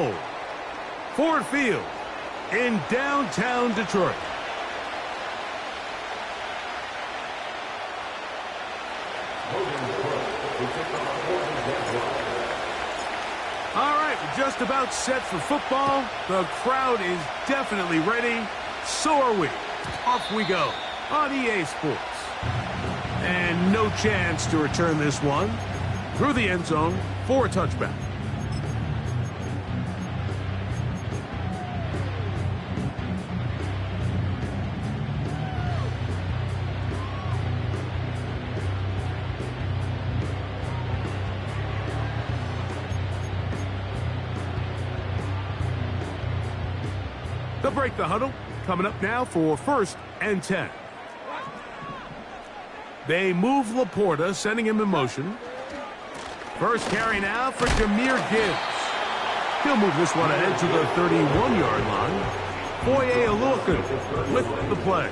goal. Ford Field in downtown Detroit. All right, we're just about set for football. The crowd is definitely ready. So are we. Off we go on EA Sports. And no chance to return this one through the end zone for a touchback. They'll break the huddle. Coming up now for 1st and 10. They move Laporta, sending him in motion. First carry now for Jahmyr Gibbs. He'll move this one ahead to the 31-yard line. Foye Oluokun with the play.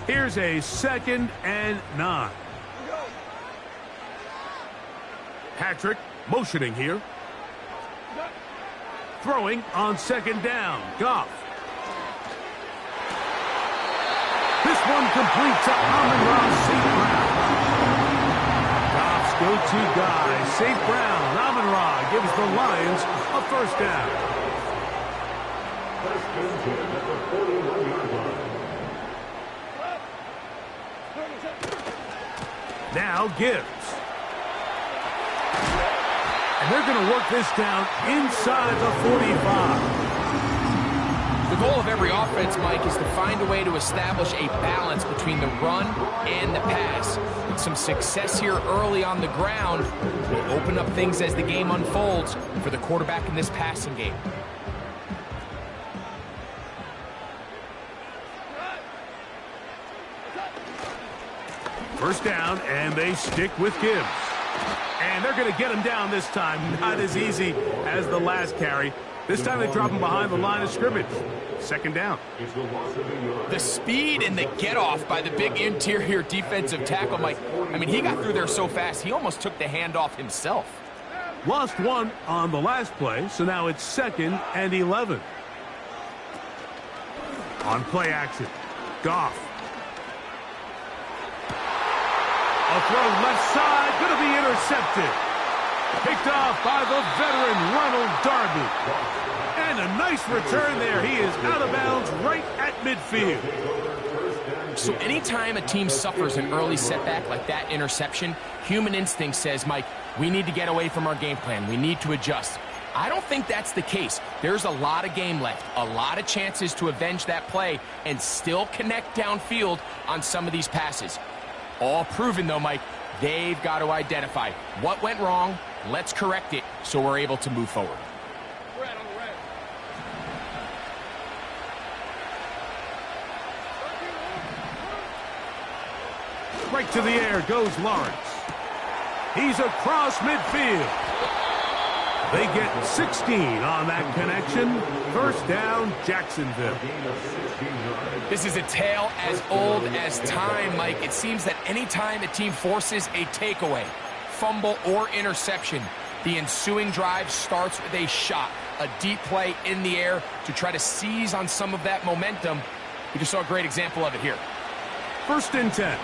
Here's a 2nd and 9. Patrick motioning here. Throwing on 2nd down. Goff. This one complete to Amon-Ra St. Brown. Goff's go-to guy, St. Brown. Amon-Ra gives the Lions a 1st down. Now Gibbs. And they're going to work this down inside the 45. The goal of every offense, Mike, is to find a way to establish a balance between the run and the pass. With some success here early on the ground will open up things as the game unfolds for the quarterback in this passing game. First down, and they stick with Gibbs. And they're going to get him down this time. Not as easy as the last carry. This time they drop him behind the line of scrimmage. 2nd down. The speed and the get-off by the big interior defensive tackle, Mike. I mean, he got through there so fast, he almost took the handoff himself. Lost one on the last play, so now it's 2nd and 11. On play action, Goff. A throw left side, going to be intercepted. Picked off by the veteran Ronald Darby. And a nice return there. He is out of bounds right at midfield. So anytime a team suffers an early setback like that interception, human instinct says, Mike, we need to get away from our game plan. We need to adjust. I don't think that's the case. There's a lot of game left, a lot of chances to avenge that play and still connect downfield on some of these passes. All proven, though, Mike, they've got to identify what went wrong. Let's correct it so we're able to move forward. Right to the air goes Lawrence. He's across midfield. They get 16 on that connection. 1st down, Jacksonville. This is a tale as old as time, Mike. It seems that anytime a team forces a takeaway, fumble, or interception, the ensuing drive starts with a shot, a deep play in the air to try to seize on some of that momentum. We just saw a great example of it here. 1st and 10.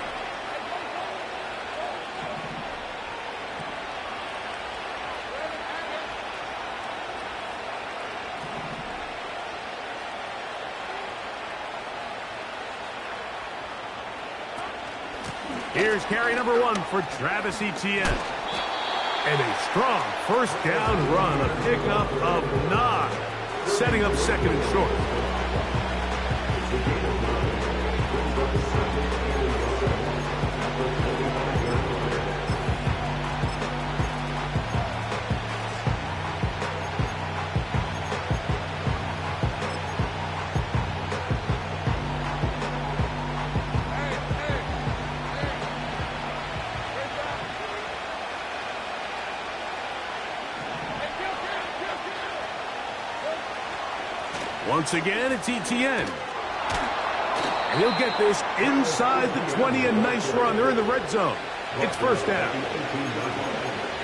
Here's carry number 1 for Travis Etienne. And a strong 1st down run, a pickup of 9, setting up 2nd and short. Once again, it's Etienne. And he'll get this inside the 20, a nice run. They're in the red zone. It's first down.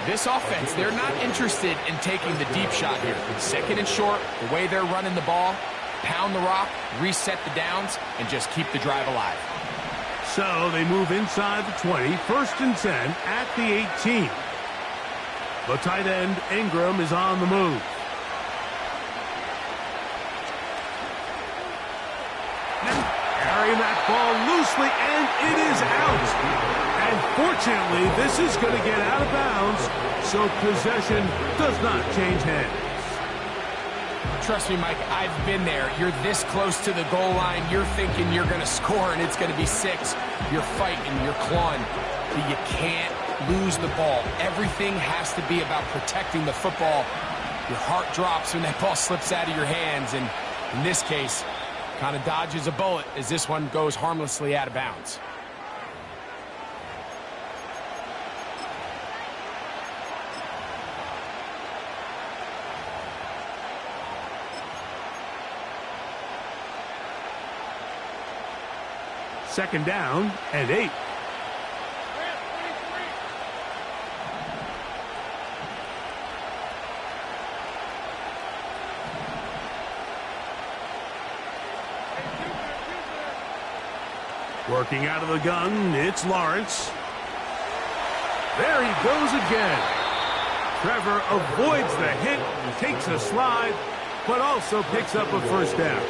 This offense, they're not interested in taking the deep shot here. Second and short, the way they're running the ball, pound the rock, reset the downs, and just keep the drive alive. So they move inside the 20, first and 10 at the 18. The tight end, Ingram, is on the move. Carrying that ball loosely, and it is out. And fortunately, this is going to get out of bounds, so possession does not change hands. Trust me, Mike, I've been there. You're this close to the goal line. You're thinking you're going to score, and it's going to be 6. You're fighting, you're clawing, but you can't lose the ball. Everything has to be about protecting the football. Your heart drops when that ball slips out of your hands, and in this case, kind of dodges a bullet as this one goes harmlessly out of bounds. Second down and 8. Working out of the gun, it's Lawrence. There he goes again. Trevor avoids the hit, takes a slide, but also picks up a first down.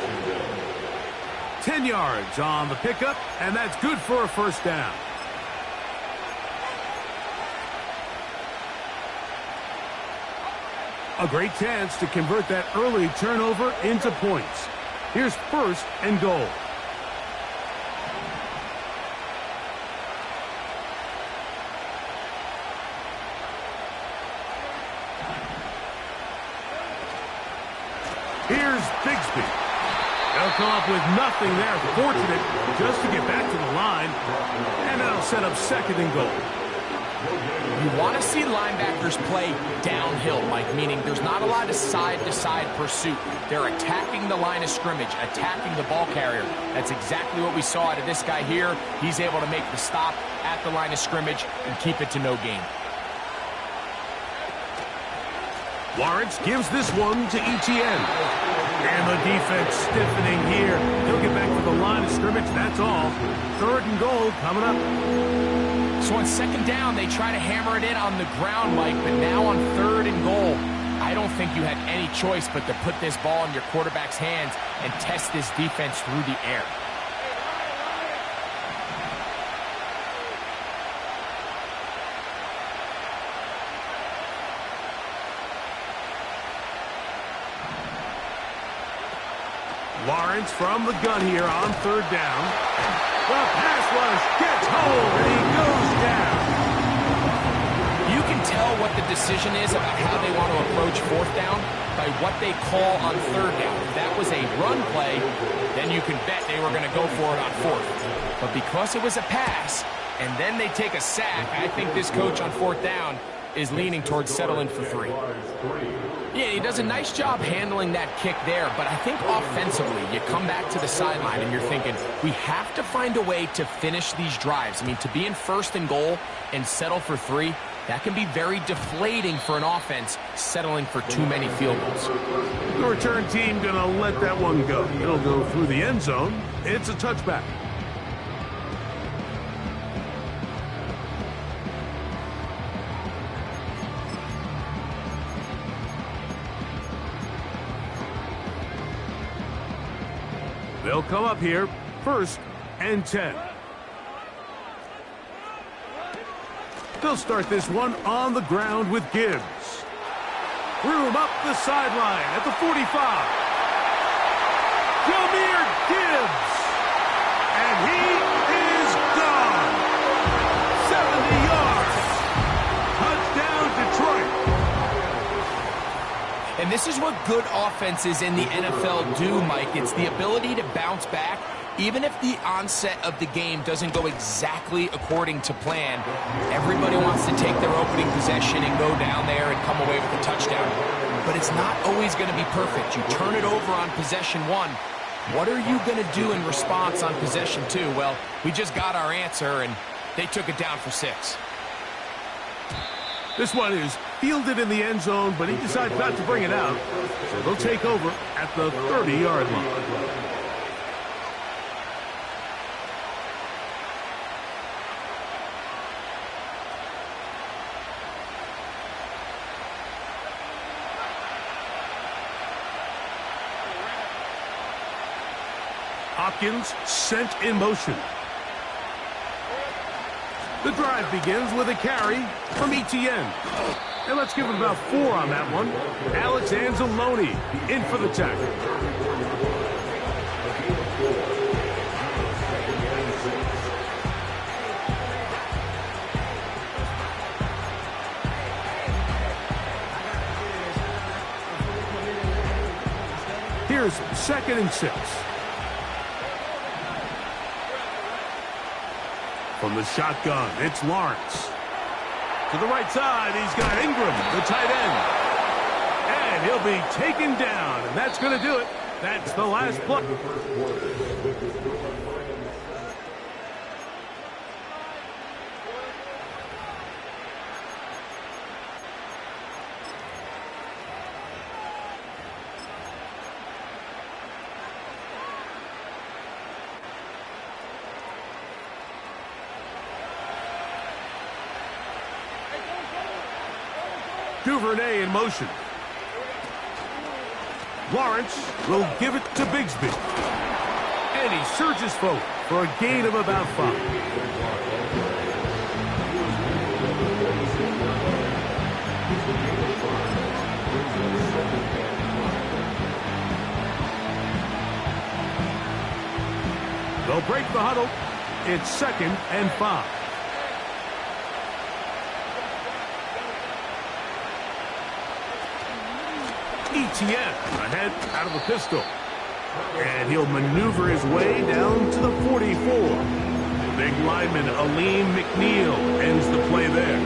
10 yards on the pickup, and that's good for a first down. A great chance to convert that early turnover into points. Here's first and goal. Here's Bigsby. They'll come up with nothing there. Fortunate just to get back to the line. And that'll set up second and goal. You want to see linebackers play downhill, Mike, meaning there's not a lot of side-to-side pursuit. They're attacking the line of scrimmage, attacking the ball carrier. That's exactly what we saw out of this guy here. He's able to make the stop at the line of scrimmage and keep it to no gain. Lawrence gives this one to Etienne. And the defense stiffening here. He'll get back to the line of scrimmage, that's all. Third and goal coming up. So on second down, they try to hammer it in on the ground, Mike, but now on third and goal, I don't think you had any choice but to put this ball in your quarterback's hands and test this defense through the air. Lawrence from the gun here on third down. The pass rush gets home, and he goes down. You can tell what the decision is about how they want to approach fourth down by what they call on third down. If that was a run play, then you can bet they were going to go for it on fourth. But because it was a pass, and then they take a sack, I think this coach on fourth down is leaning towards settling for 3. Yeah, he does a nice job handling that kick there, but I think offensively, you come back to the sideline and you're thinking, we have to find a way to finish these drives. I mean, to be in first and goal and settle for 3, that can be very deflating for an offense settling for too many field goals. The return team going to let that one go. It'll go through the end zone. It's a touchback. They'll come up here, first and 10. They'll start this one on the ground with Gibbs. Room up the sideline at the 45. Jahmyr Gibbs. And he is gone. 70 yards. Touchdown, Detroit. And this is what good offenses in the NFL do, Mike. It's the ability to bounce back. Even if the onset of the game doesn't go exactly according to plan, everybody wants to take their opening possession and go down there and come away with a touchdown. But it's not always going to be perfect. You turn it over on possession 1. What are you going to do in response on possession 2? Well, we just got our answer, and they took it down for 6. This one is fielded in the end zone, but he decides not to bring it out. So they'll take over at the 30-yard line. Hopkins sent in motion. The drive begins with a carry from Etienne. And let's give him about 4 on that one. Alex Anzalone in for the tackle. Here's 2nd and 6. From the shotgun, it's Lawrence. To the right side, he's got Ingram, the tight end. And he'll be taken down, and that's going to do it. That's the last play. Duvernay in motion. Lawrence will give it to Bigsby. And he surges forward for a gain of about 5. They'll break the huddle. It's 2nd and 5. Etienne ahead out of the pistol. And he'll maneuver his way down to the 44. Big lineman Aleem McNeil ends the play there.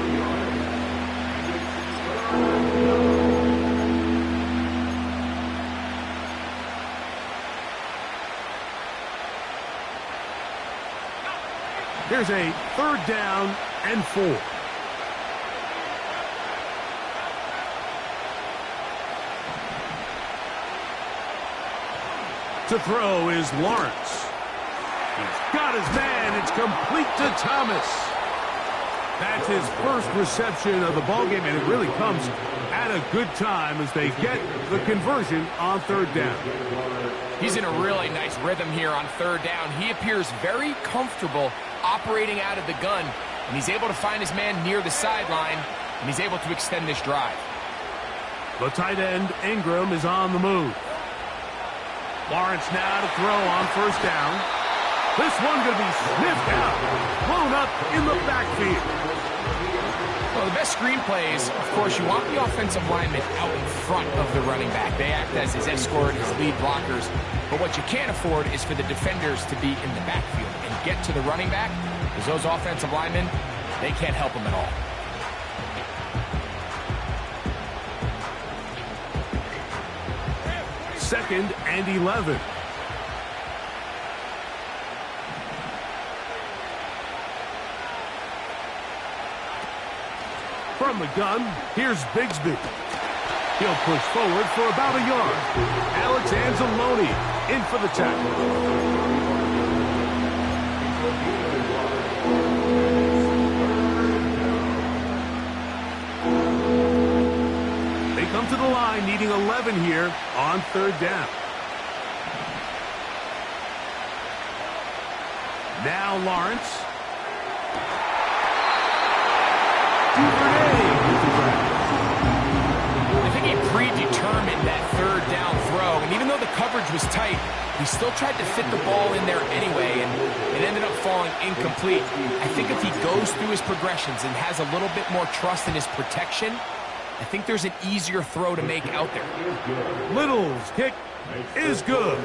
Here's a 3rd down and 4. To throw is Lawrence. He's got his man. It's complete to Thomas. That's his first reception of the ballgame, and it really comes at a good time as they get the conversion on 3rd down. He's in a really nice rhythm here on 3rd down. He appears very comfortable operating out of the gun, and he's able to find his man near the sideline, and he's able to extend this drive. The tight end, Ingram, is on the move. Lawrence now to throw on 1st down. This one going to be sniffed out, blown up in the backfield. Well, the best screenplays, of course, you want the offensive lineman out in front of the running back. They act as his escort, his lead blockers. But what you can't afford is for the defenders to be in the backfield and get to the running back, because those offensive linemen, they can't help him at all. Second and 11. From the gun, here's Bigsby. He'll push forward for about a yard. Alex Anzalone in for the tackle. Come to the line, needing 11 here on 3rd down. Now Lawrence. Duvernay. I think he predetermined that 3rd down throw, and even though the coverage was tight, he still tried to fit the ball in there anyway, and it ended up falling incomplete. I think if he goes through his progressions and has a little bit more trust in his protection, I think there's an easier throw to make out there. Little's kick is good.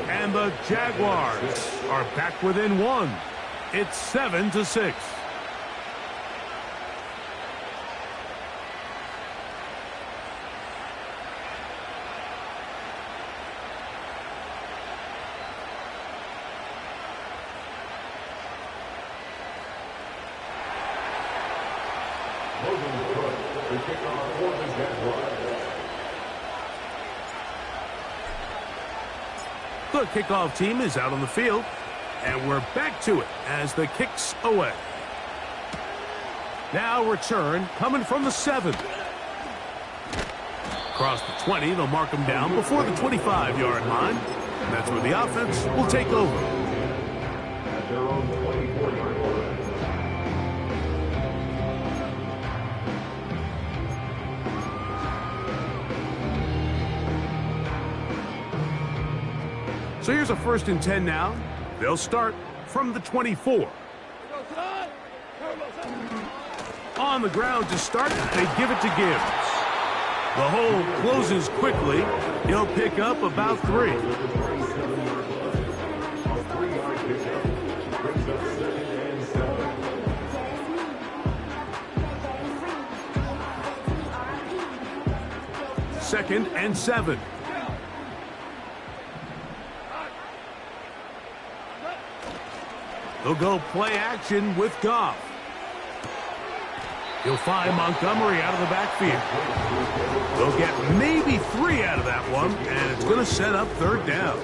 And the Jaguars are back within 1. It's 7-6. The kickoff team is out on the field, and we're back to it as the kick's away. Now return coming from the 7. Across the 20, they'll mark them down before the 25-yard line. And that's where the offense will take over. At their own 24-yard line. So here's a 1st and 10 now. They'll start from the 24. On the ground to start, they give it to Gibbs. The hole closes quickly. He'll pick up about 3. Second and 7. They'll go play action with Goff. He'll find Montgomery out of the backfield. They'll get maybe 3 out of that one, and it's going to set up 3rd down.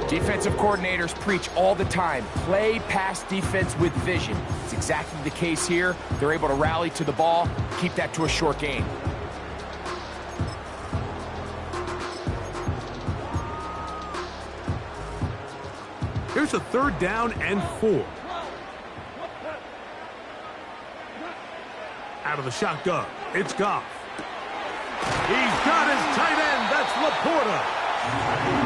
Defensive coordinators preach all the time, play pass defense with vision. It's exactly the case here. They're able to rally to the ball, keep that to a short gain. Here's a 3rd down and 4. Out of the shotgun, it's Goff. He's got his tight end, that's Laporta.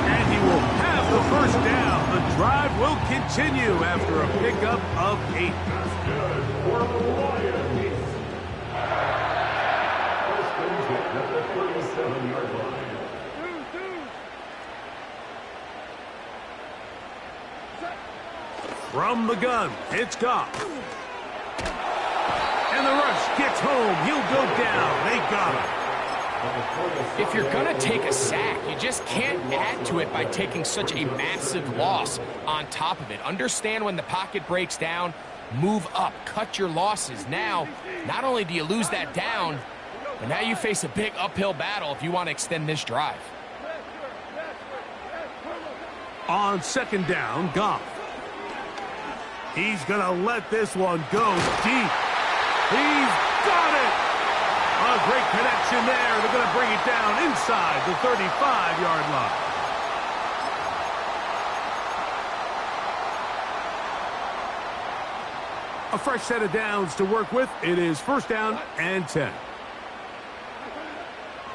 And he will have the 1st down. The drive will continue after a pickup of 8. That's good for the Lions. First and 10 at the 37-yard line. From the gun, it's Goff. And the rush gets home. He'll go down. They got him. If you're going to take a sack, you just can't add to it by taking such a massive loss on top of it. Understand when the pocket breaks down, move up, cut your losses. Now, not only do you lose that down, but now you face a big uphill battle if you want to extend this drive. On 2nd down, Goff. He's going to let this one go deep. He's got it! A great connection there. They're going to bring it down inside the 35-yard line. A fresh set of downs to work with. It is 1st down and 10.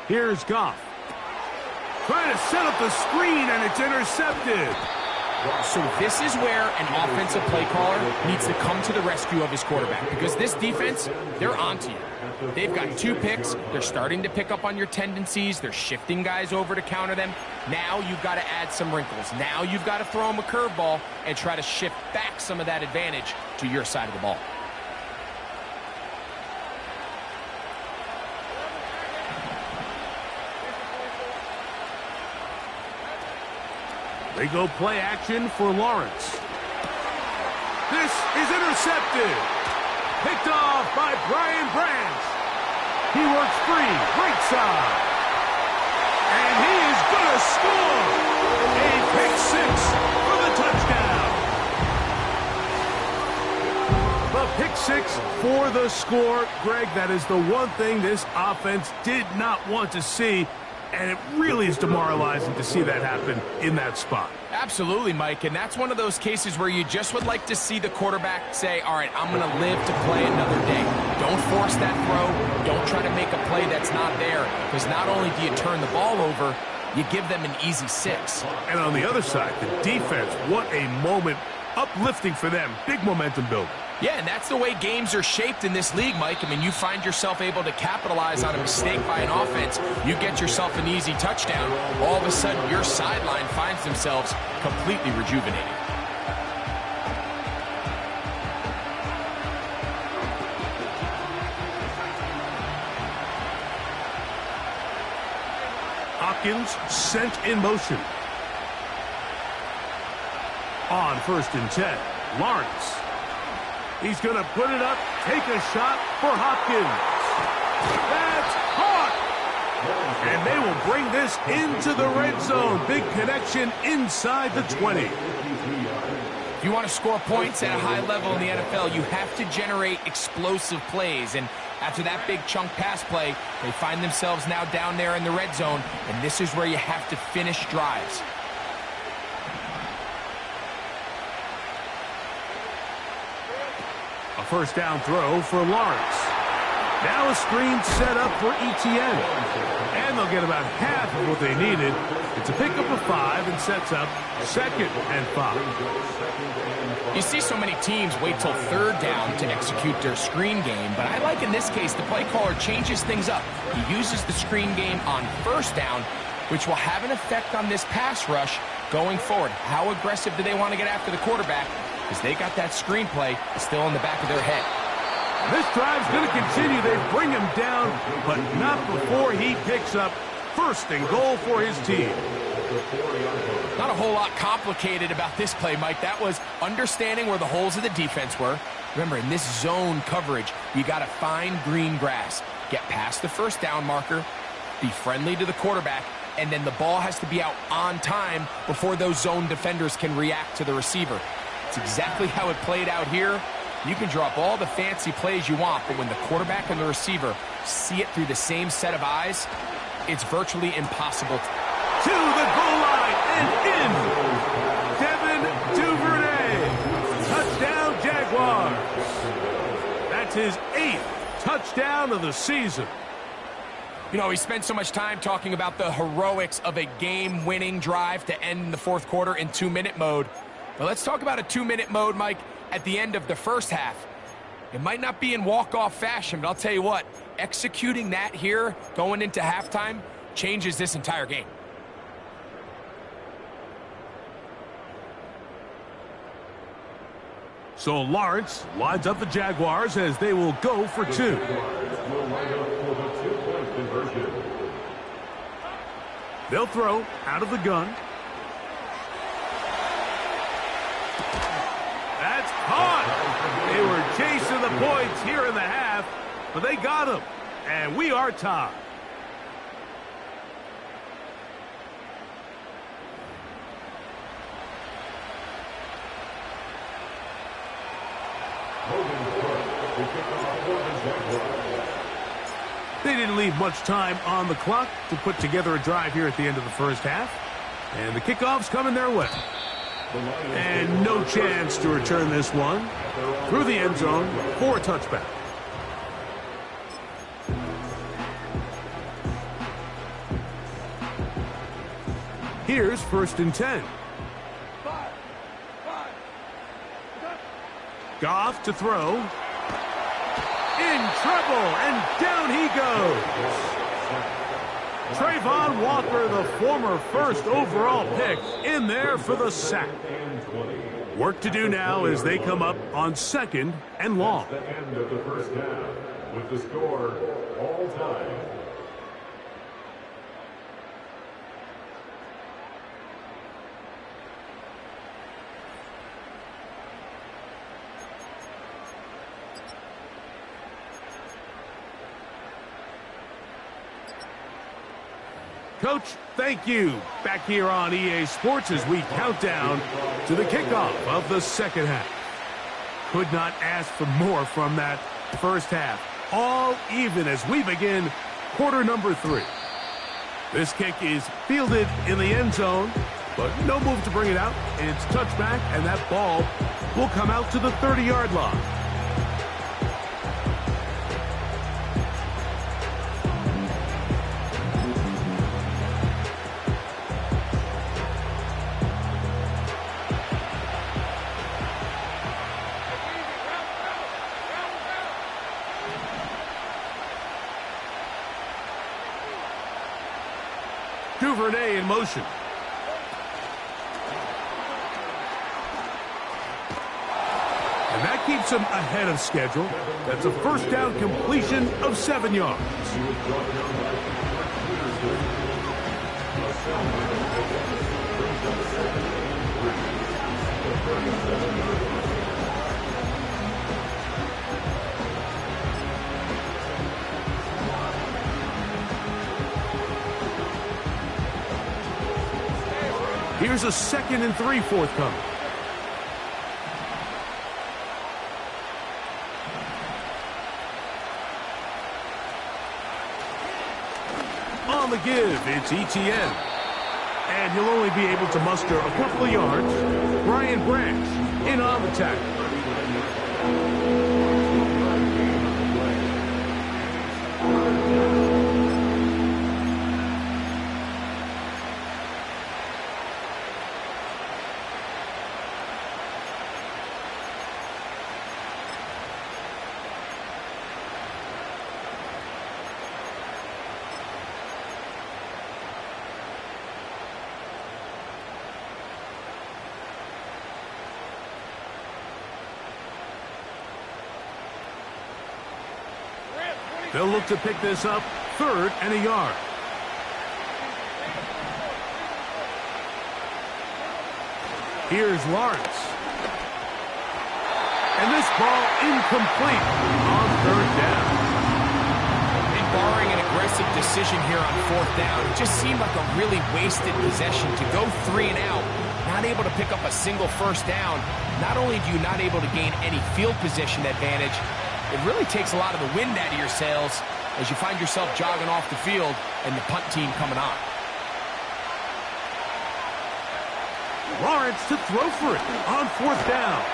Here's Goff. Trying to set up the screen, and it's intercepted. So this is where an offensive play caller needs to come to the rescue of his quarterback, because this defense, they're onto you. They've got 2 picks. They're starting to pick up on your tendencies. They're shifting guys over to counter them. Now you've got to add some wrinkles. Now you've got to throw them a curveball and try to shift back some of that advantage to your side of the ball. They go play action for Lawrence. This is intercepted. Picked off by Brian Branch. He works free, right side. And he is going to score. A pick 6 for the touchdown. The pick 6 for the score. Greg, that is the one thing this offense did not want to see. And it really is demoralizing to see that happen in that spot. Absolutely, Mike, and that's one of those cases where you just would like to see the quarterback say, all right, I'm going to live to play another day. Don't force that throw. Don't try to make a play that's not there, because not only do you turn the ball over, you give them an easy 6. And on the other side, the defense, what a moment. Uplifting for them. Big momentum building. Yeah, and that's the way games are shaped in this league, Mike. I mean, you find yourself able to capitalize on a mistake by an offense. You get yourself an easy touchdown. All of a sudden, your sideline finds themselves completely rejuvenated. Hopkins sent in motion. On 1st and 10, Lawrence. He's going to put it up take a shot for Hopkins. That's caught. And they will bring this into the red zone. Big connection inside the 20. If you want to score points at a high level in the NFL, you have to generate explosive plays. And after that big chunk pass play, they find themselves now down there in the red zone. And this is where you have to finish drives. A first down throw for Lawrence. Now a screen set up for Etienne. And they'll get about half of what they needed. It's a pickup of 5 and sets up 2nd and 5. You see so many teams wait till 3rd down to execute their screen game, but I like in this case the play caller changes things up. He uses the screen game on 1st down, which will have an effect on this pass rush going forward. How aggressive do they want to get after the quarterback? Because they got that screenplay still in the back of their head. This drive's going to continue. They bring him down, but not before he picks up 1st and goal for his team. Not a whole lot complicated about this play, Mike. That was understanding where the holes of the defense were. Remember, in this zone coverage, you got to find green grass. Get past the 1st down marker, be friendly to the quarterback, and then the ball has to be out on time before those zone defenders can react to the receiver. It's exactly how it played out here. You can draw up all the fancy plays you want, but when the quarterback and the receiver see it through the same set of eyes, it's virtually impossible. To the goal line and in. Devin Duvernay. Touchdown, Jaguars. That's his 8th touchdown of the season. You know, we spent so much time talking about the heroics of a game-winning drive to end the 4th quarter in 2-minute mode. But let's talk about a 2-minute mode, Mike, at the end of the 1st half. It might not be in walk-off fashion, but I'll tell you what, executing that here going into halftime changes this entire game. So Lawrence lines up the Jaguars as they will go for 2. They'll throw out of the gun. That's caught. They were chasing the points here in the half, but they got him. And we are tied. They didn't leave much time on the clock to put together a drive here at the end of the 1st half. And the kickoff's coming their way. And no chance to return this one through the end zone for a touchback. Here's 1st and 10. Goff to throw. In trouble, and down he goes. Trayvon Walker, the former 1st overall pick, in there for the sack. Work to do now as they come up on 2nd and long. The end of the 1st half with the score all time. Coach, thank you. Back here on EA Sports as we count down to the kickoff of the 2nd half. Could not ask for more from that 1st half. All even as we begin quarter number 3. This kick is fielded in the end zone, but no move to bring it out. It's touchback, and that ball will come out to the 30-yard line. Duvernay in motion. And that keeps him ahead of schedule. That's a 1st down completion of 7 yards. Here's a 2nd and 3 forthcoming. On the give, it's Etienne. And he'll only be able to muster a couple of yards. Brian Branch in on the tackle. They'll look to pick this up, 3rd and a yard. Here's Lawrence. And this ball incomplete on 3rd down. And barring an aggressive decision here on 4th down, it just seemed like a really wasted possession to go 3 and out, not able to pick up a single 1st down. Not only do you not able to gain any field position advantage, it really takes a lot of the wind out of your sails as you find yourself jogging off the field and the punt team coming on. Lawrence to throw for it on 4th down.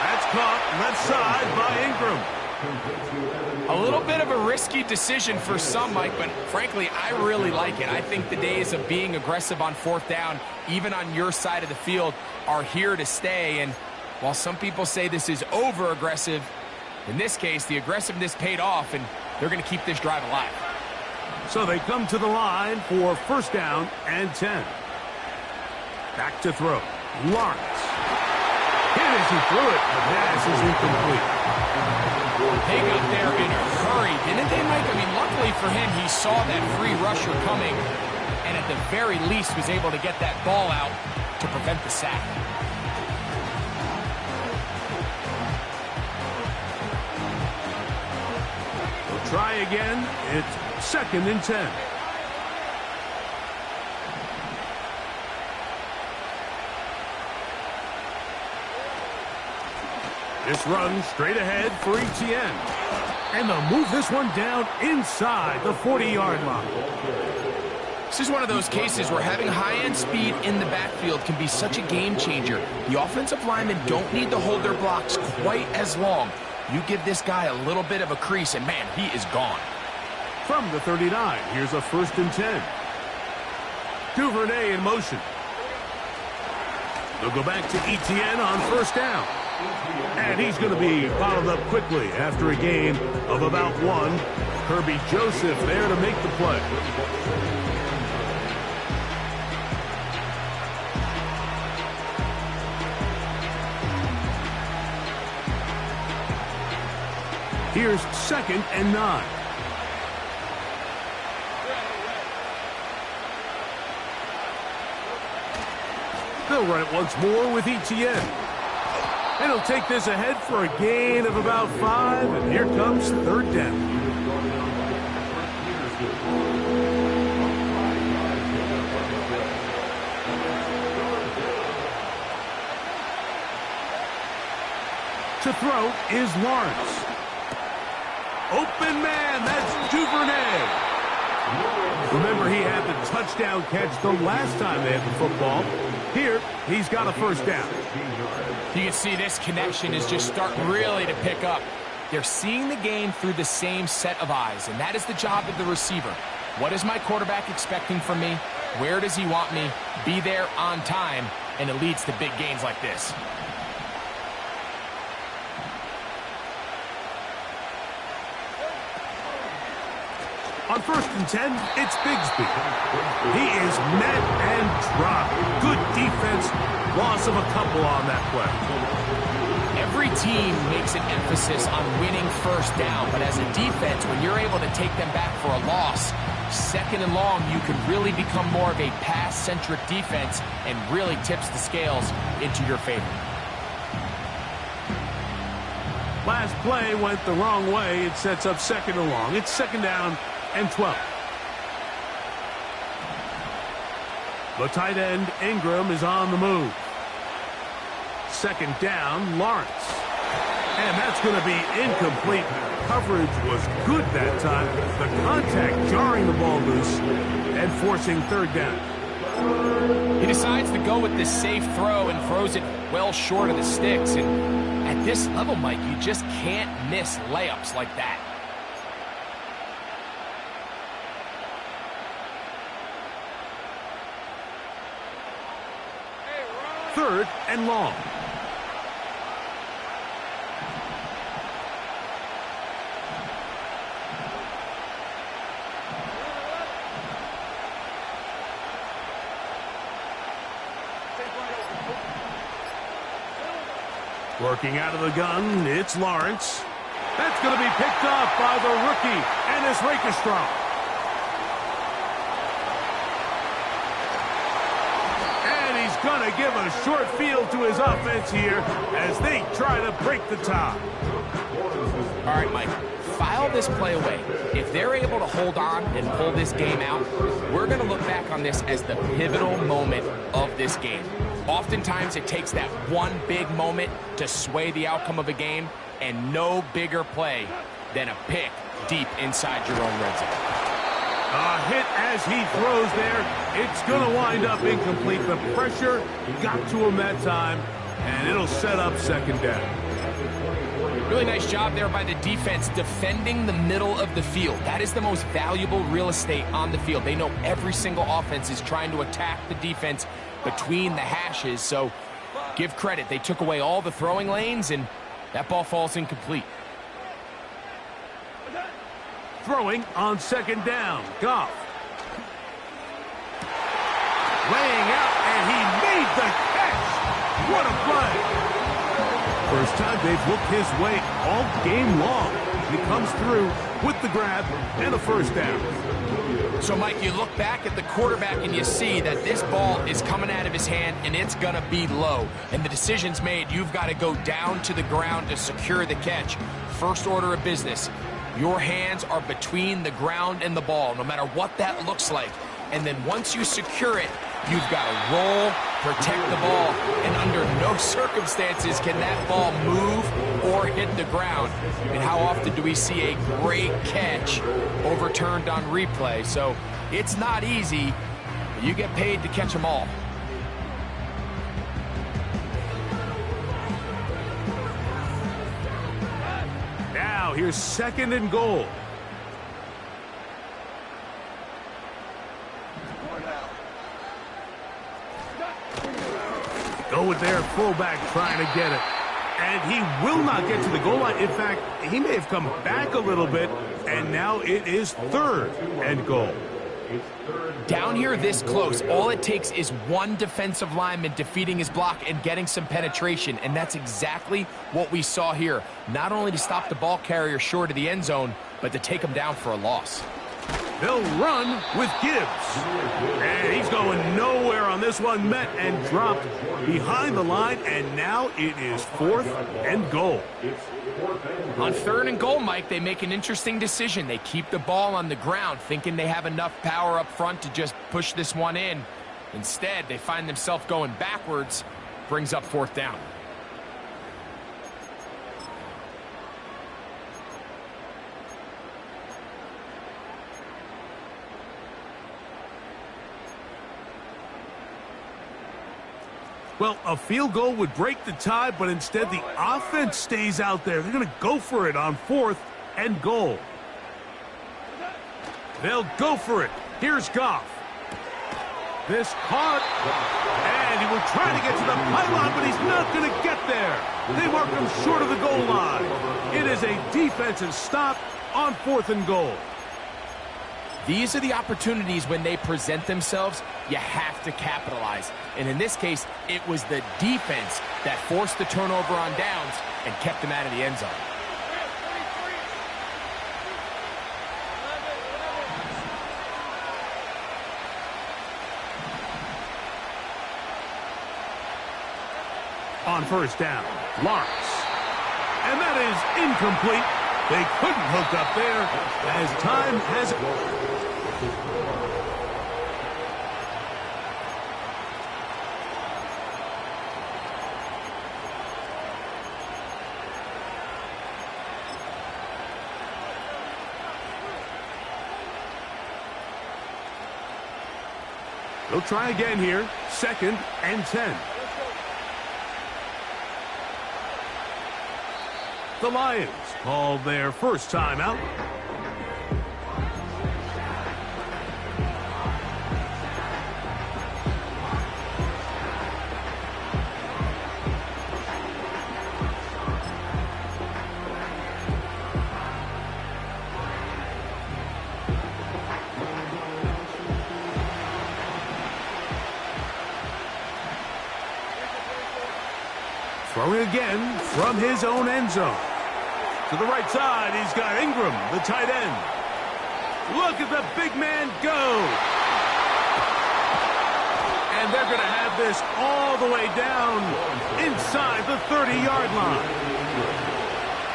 That's caught left side by Ingram. A little bit of a risky decision for some, Mike, but frankly, I really like it. I think the days of being aggressive on 4th down, even on your side of the field, are here to stay. And while some people say this is over-aggressive, in this case, the aggressiveness paid off, and they're going to keep this drive alive. So they come to the line for 1st down and 10. Back to throw. Lawrence. Hit as he threw it. The pass is incomplete. They got there in a hurry, didn't they, Mike? I mean, luckily for him, he saw that free rusher coming, and at the very least was able to get that ball out to prevent the sack. Try again. It's 2nd and 10. This run straight ahead for Etienne. And they'll move this one down inside the 40-yard line. This is one of those cases where having high-end speed in the backfield can be such a game changer. The offensive linemen don't need to hold their blocks quite as long. You give this guy a little bit of a crease, and man, he is gone. From the 39, here's a 1st and 10. Duvernay in motion. They'll go back to Etienne on 1st down. And he's going to be bottled up quickly after a gain of about 1. Kirby Joseph there to make the play. Here's 2nd and 9. They'll run it once more with Etienne. And he'll take this ahead for a gain of about 5. And here comes 3rd down. To throw is Lawrence. Open man, that's Duvernay. Remember, he had the touchdown catch the last time they had the football. Here, he's got a 1st down. You can see this connection is just starting really to pick up. They're seeing the game through the same set of eyes, and that is the job of the receiver. What is my quarterback expecting from me? Where does he want me? Be there on time, and it leads to big gains like this. On 1st and 10, it's Bigsby. He is met and dropped. Good defense. Loss of a couple on that play. Every team makes an emphasis on winning 1st down, but as a defense, when you're able to take them back for a loss, 2nd and long, you can really become more of a pass-centric defense and really tips the scales into your favor. Last play went the wrong way. It sets up 2nd and long. It's 2nd down and 12. The tight end, Ingram, is on the move. Second down, Lawrence. And that's going to be incomplete. Coverage was good that time. The contact jarring the ball loose and forcing third down. He decides to go with this safe throw and throws it well short of the sticks. And at this level, Mike, you just can't miss layups like that. Third and long. Working out of the gun, it's Lawrence. That's going to be picked off by the rookie, Ennis Rakerstrom. And he's going to give a short field to his offense here as they try to break the tie. All right, Mike, file this play away. If they're able to hold on and pull this game out, we're going to look back on this as the pivotal moment of this game. Oftentimes, it takes that one big moment to sway the outcome of a game, and no bigger play than a pick deep inside your own red zone. A hit as he throws there. It's going to wind up incomplete. The pressure got to him that time, and it'll set up second down. Really nice job there by the defense defending the middle of the field. That is the most valuable real estate on the field. They know every single offense is trying to attack the defense between the hashes, so give credit. They took away all the throwing lanes, and that ball falls incomplete. Throwing on second down, Goff. Laying out, and he made the catch. What a play. First time they've looked his way all game long. He comes through with the grab and a first down. So, Mike, you look back at the quarterback and you see that this ball is coming out of his hand and it's going to be low. And the decision's made. You've got to go down to the ground to secure the catch. First order of business. Your hands are between the ground and the ball, no matter what that looks like. And then once you secure it, you've got to roll, protect the ball, and under no circumstances can that ball move or hit the ground. And how often do we see a great catch overturned on replay? So it's not easy, but you get paid to catch them all. Now here's second and goal. Go with their fullback trying to get it. And he will not get to the goal line. In fact, he may have come back a little bit, and now it is third and goal. Down here this close, all it takes is one defensive lineman defeating his block and getting some penetration, and that's exactly what we saw here. Not only to stop the ball carrier short of the end zone, but to take him down for a loss. They'll run with Gibbs. And he's going nowhere on this one. Met and dropped behind the line, and now it is fourth and goal. On third and goal, Mike, they make an interesting decision. They keep the ball on the ground, thinking they have enough power up front to just push this one in. Instead, they find themselves going backwards, brings up fourth down. Well, a field goal would break the tie, but instead the offense stays out there. They're going to go for it on fourth and goal. They'll go for it. Here's Goff. This caught, and he will try to get to the pylon, but he's not going to get there. They mark him short of the goal line. It is a defensive stop on fourth and goal. These are the opportunities when they present themselves, you have to capitalize. And in this case, it was the defense that forced the turnover on downs and kept them out of the end zone. On first down, Lawrence. And that is incomplete. They couldn't hook up there as time has... They'll try again here. 2nd and 10. The Lions call their first timeout. Throwing again from his own end zone. To the right side, he's got Ingram, the tight end. Look at the big man go. And they're going to have this all the way down inside the 30-yard line.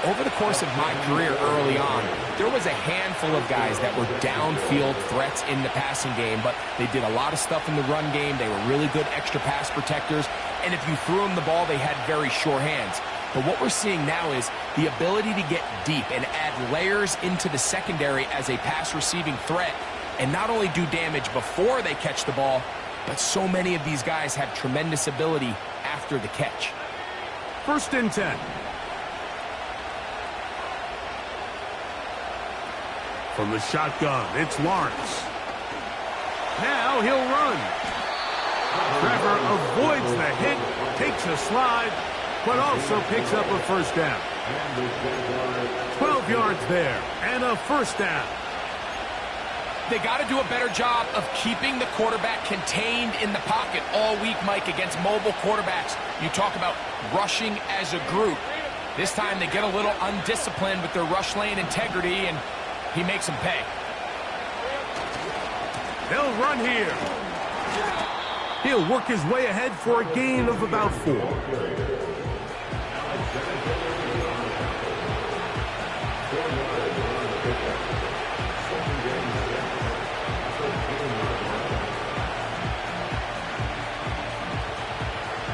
Over the course of my career early on, there was a handful of guys that were downfield threats in the passing game, but they did a lot of stuff in the run game. They were really good extra pass protectors, and if you threw them the ball, they had very sure hands. But what we're seeing now is the ability to get deep and add layers into the secondary as a pass-receiving threat, and not only do damage before they catch the ball, but so many of these guys have tremendous ability after the catch. 1st and 10. From the shotgun, it's Lawrence. Now he'll run. Trevor avoids the hit, takes a slide, but also picks up a first down. 12 yards there, and a first down. They got to do a better job of keeping the quarterback contained in the pocket all week, Mike, against mobile quarterbacks. You talk about rushing as a group. This time they get a little undisciplined with their rush lane integrity, and he makes them pay. They'll run here. He'll work his way ahead for a gain of about 4.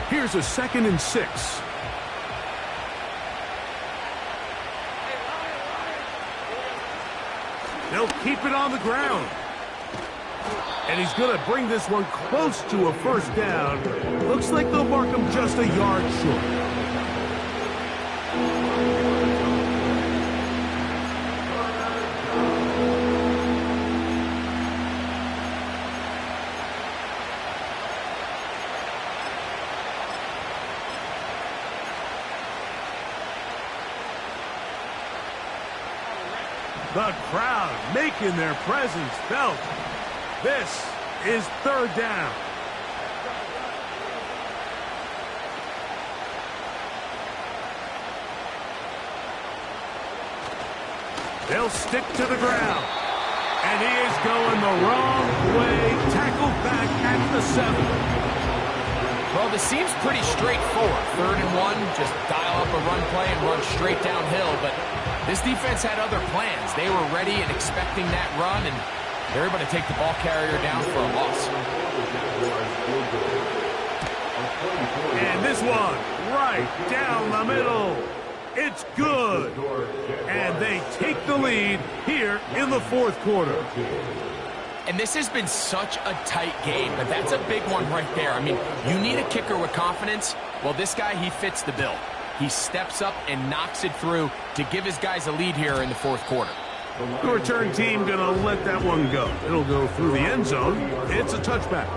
Here's a 2nd and 6. They'll keep it on the ground. And he's going to bring this one close to a first down. Looks like they'll mark him just a yard short. The crowd making their presence felt. This is 3rd down. They'll stick to the ground. And he is going the wrong way. Tackled back at the 7. Well, this seems pretty straightforward. 3rd and 1, just dial up a run play and run straight downhill. But this defense had other plans. They were ready and expecting that run, and they're able to take the ball carrier down for a loss. And this one, right down the middle. It's good. And they take the lead here in the 4th quarter. And this has been such a tight game, but that's a big one right there. I mean, you need a kicker with confidence. Well, this guy, he fits the bill. He steps up and knocks it through to give his guys a lead here in the 4th quarter. The return team going to let that one go. It'll go through the end zone. It's a touchback.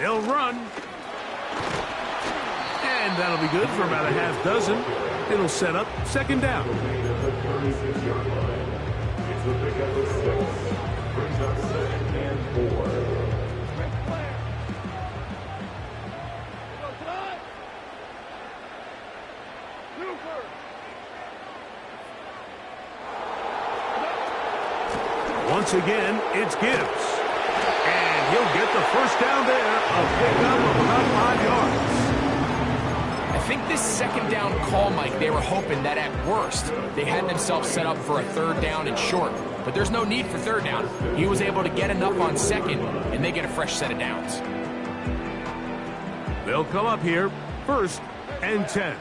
They'll run. And that'll be good for about a half dozen. It'll set up 2nd down. It's the pickup of 6. Brings up 2nd and 4. Once again, it's Gibbs. And he'll get the first down there, a pickup of about 5 yards. I think this second down call, Mike, they were hoping that at worst they had themselves set up for a third down and short. But there's no need for third down. He was able to get enough on second, and they get a fresh set of downs. They'll come up here, 1st and 10.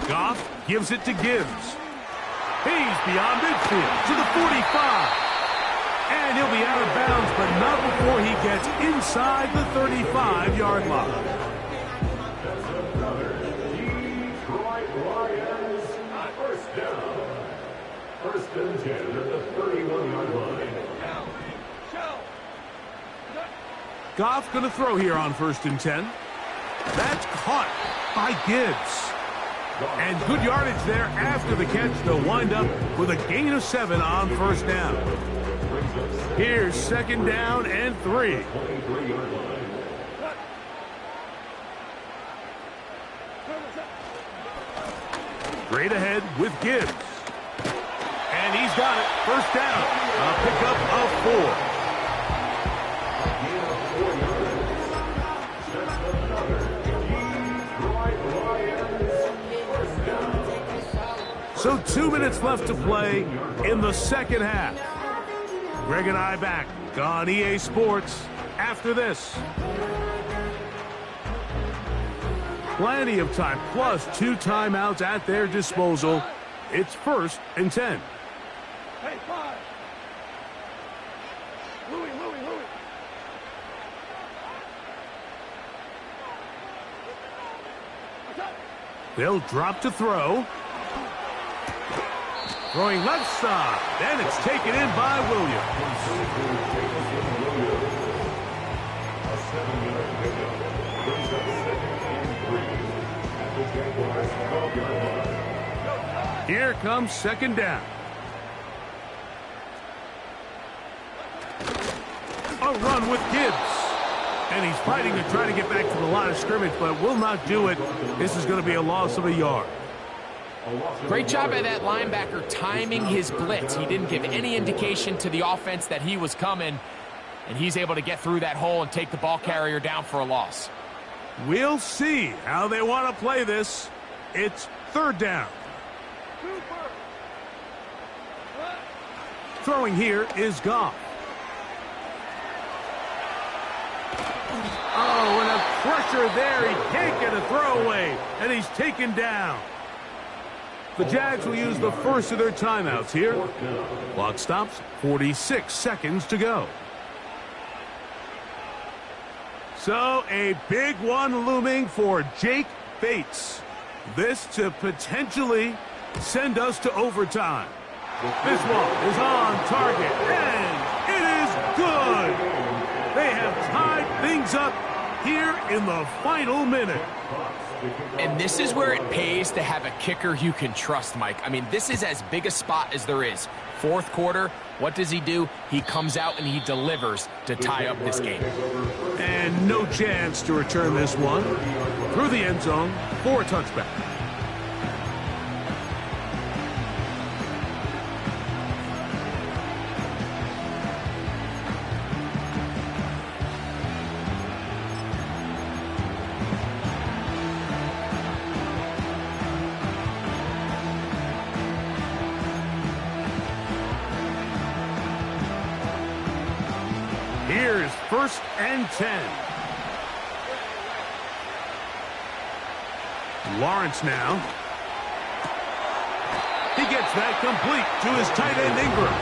Goff gives it to Gibbs. He's beyond midfield to the 45. And he'll be out of bounds, but not before he gets inside the 35-yard line. Detroit Lions, first down. 1st and 10 at the 31-yard line. Goff's going to throw here on 1st and 10. That's caught by Gibbs. And good yardage there after the catch. They'll wind up with a gain of 7 on 1st down. Here's 2nd down and 3. Straight ahead with Gibbs. And he's got it. 1st down. A pickup of 4. So 2 minutes left to play in the second half. Greg and I back on EA Sports after this. Plenty of time, plus 2 timeouts at their disposal. It's 1st and 10. Hey, 5. Louis. They'll drop to throw. Throwing left side, and it's taken in by Williams. A 7-yard pickup brings up 2nd and 3 at the Jaguars' 12-yard line. Here comes 2nd down. A run with Gibbs. And he's fighting to try to get back to the line of scrimmage, but will not do it. This is going to be a loss of a yard. Great job by that linebacker timing his blitz. He didn't give any indication to the offense that he was coming, and he's able to get through that hole and take the ball carrier down for a loss. We'll see how they want to play this. It's 3rd down. Throwing here is Goff. Oh, and a pressure there. He can't get a throwaway, and he's taken down. The Jags will use the first of their timeouts here. Clock stops, 46 seconds to go. So a big one looming for Jake Bates. This to potentially send us to overtime. This one is on target, and it is good. They have tied things up here in the final minute. And this is where it pays to have a kicker you can trust, Mike. I mean, this is as big a spot as there is. 4th quarter, what does he do? He comes out and he delivers to tie up this game. And no chance to return this one through the end zone for a touchback. Here's 1st and 10. Lawrence now. He gets that complete to his tight end Ingram.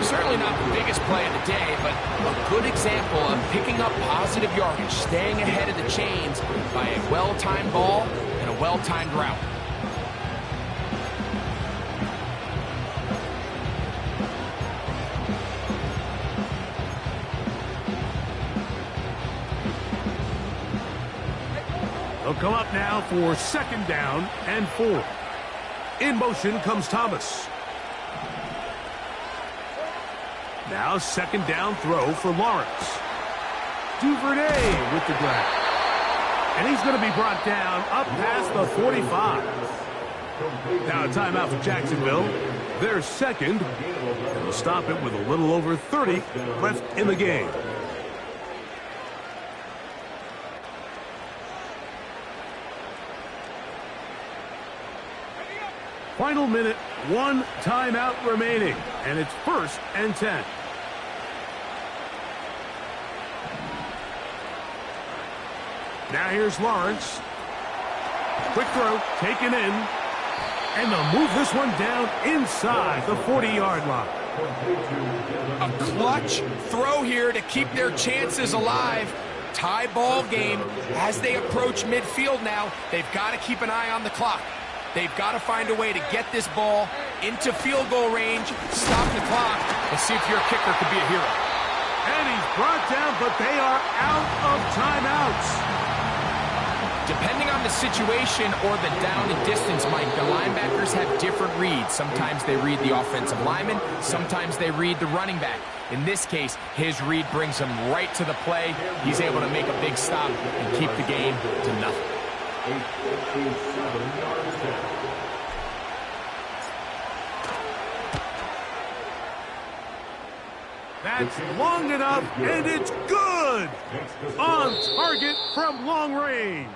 Certainly not the biggest play of the day, but a good example of picking up positive yardage, staying ahead of the chains by a well-timed ball and a well-timed route. They'll come up now for 2nd down and 4. In motion comes Thomas. Now 2nd down throw for Lawrence. Duvernay with the grab. And he's going to be brought down up past the 45. Now a timeout for Jacksonville. They're second. And they'll stop it with a little over 30 left in the game. Final minute, 1 timeout remaining. And it's 1st and 10. Now here's Lawrence. Quick throw, taken in. And they'll move this one down inside the 40-yard line. A clutch throw here to keep their chances alive. Tie ball game. As they approach midfield now, they've got to keep an eye on the clock. They've got to find a way to get this ball into field goal range, stop the clock, and see if your kicker could be a hero. And he's brought down, but they are out of timeouts. Depending on the situation or the down and distance, Mike, the linebackers have different reads. Sometimes they read the offensive lineman. Sometimes they read the running back. In this case, his read brings him right to the play. He's able to make a big stop and keep the game to nothing. That's long enough, and it's good! On target from long range.